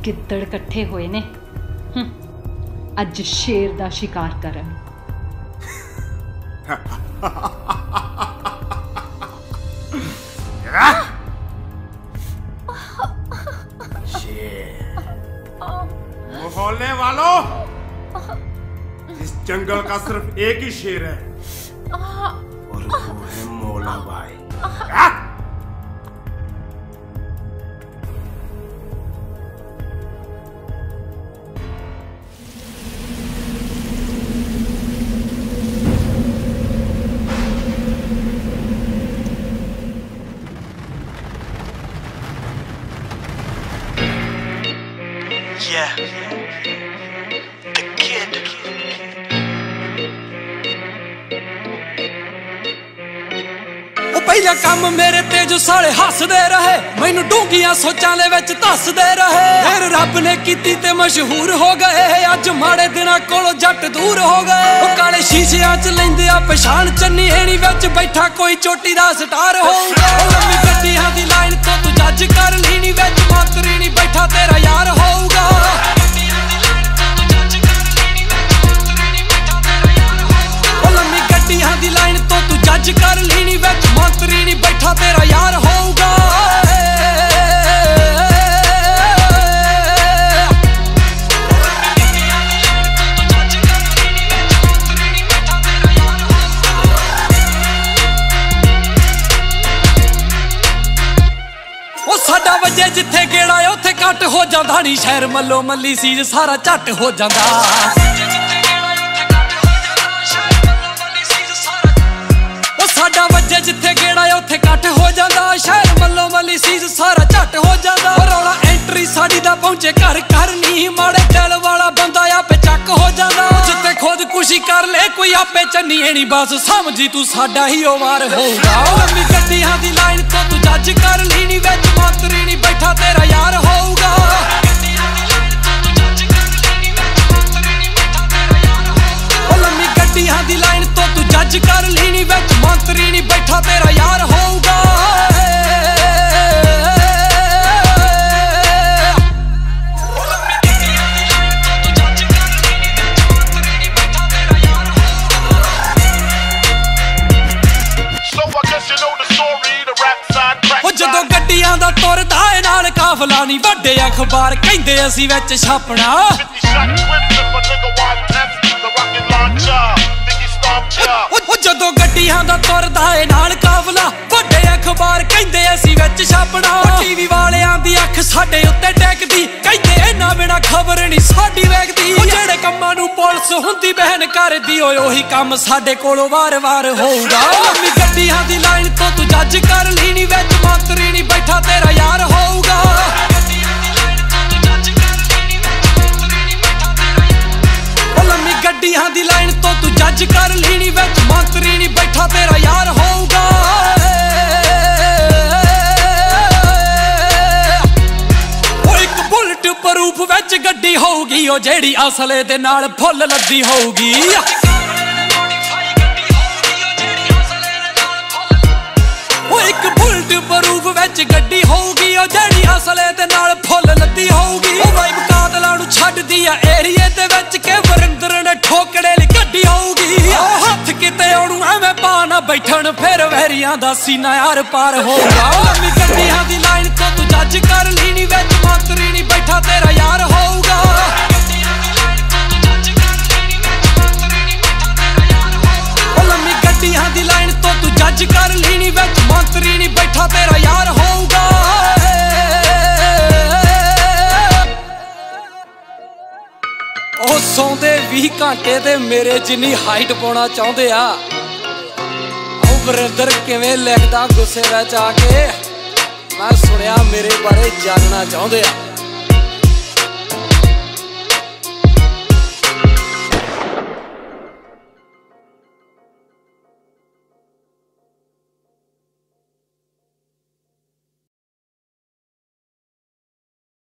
गिद्दड़ कट्ठे होए ने अज शेर दा शिकार करन। मोहल्ले वालों, इस जंगल का सिर्फ एक ही शेर है और वो है मौला भाई। Yeah, the kid. पहला काम मेरे ते जो साले हसदे रहे, मैनू डूंगियां सोचां दे विच धसदे रहे। फिर रब ने कीती ते मशहूर हो गए, अज माड़े दिनां कोलों जट दूर हो गए। ओ काले शीशियां च लैंदे आ पछाण, चन्नी हेणी विच बैठा कोई चोटी दा स्टार होऊगा। लम्मी गड्डियां दी लाइन तो तू जज कर, लीनी विच मंत्री नी बैठा तेरा यार होऊगा। लम्मी गड्डियां दी लाइन तो तू जज कर, लीनी विच मंत्री नी बैठा तेरा यार होऊगा। साडा वजे जिथे गेड़ा उथे घट हो जांदा नी, शहर मल्लो मल्ली सीज सारा झट हो जांदा। साडा वजे जिथे गेड़ा उथे घट हो जांदा, शहर मल्लो मल्ली सीज सारा झट हो जांदा। रौला एंट्री साडी दा पहुंचे घर घर नी, माड़े दिल वाला बंदा आपे चक हो जांदा। जिथे खुद खुशी कर ले कोई आपे चन्नी नी, बस समझी तू साडा ही ओ वार होगा। लम्मी गड्डियां दी लाइन तो तू जज कर, लीनी विच मंत्री नी बैठा तेरा यार होगा। लम्मी गड्डियां दी लाइन तो तू जज कर, लीनी विच मंत्री नी बैठा तेरा यार होगा। जदों गड्डियां दा तुरदा ए नाल काफला नी, वड्डे अखबार कहिंदे असीं विच छापना। जदों गड्डियां दा तुरदा ए नाल काफला, वड्डे अखबार कहिंदे असीं विच छापना। टीवी वालियां दी अख साडे उत्ते टेकदी, कहिंदे इन्हां बिना खबर नी साडी वेखदी। जेड़े कम्मां नूं पुलिस हुंदी बहन करदी, ओए ओही काम साडे कोलों वार वार होऊगा। लम्मी गड्डियां दी लाइन तो तू जज कर, लीनी विच मंत्री नी बैठा तेरा यार होऊगा। लम्मी गड्डियां दी लाइन तो तू जज कर, लीनी विच मंत्री नी बैठा तेरा यार होऊगा। एक बुलेट प्रूफ विच गड्डी होऊगी, ओ जेड़ी असले दे नाल फुल लद्दी होऊगी। एक बुलेट प्रूफ विच गड्डी होऊगी, ओ जेड़ी असले दे नाल फुल लद्दी होऊगी। ओ वाइब कातलां नूं छड्डदी आ एरिए दे विच के वरिंदर ने ठोकड़े ली गड्डी होऊगी। हत्थ किते ओनू एवें पा ना बैठण, फिर वैरियां दा सीना यार पार होऊगा। लम्मी गड्डियां दी लाइन तो तू जज कर, लीनी विच मंत्री नी बैठा तेरा यार होऊगा। लम्मी गड्डियां दी लाइन तो तू जज कर, लीनी विच मंत्री नी बैठा तेरा यार होऊगा। ओ सौंदे 20 घंटे ते मेरे जिन्नी हाइट पाउणा चाहुंदे आ। ओ वरिंदर किवें लिखदा गुस्से विच आके, मैं सुनिया मेरे बारे जानना चाहुंदे आ।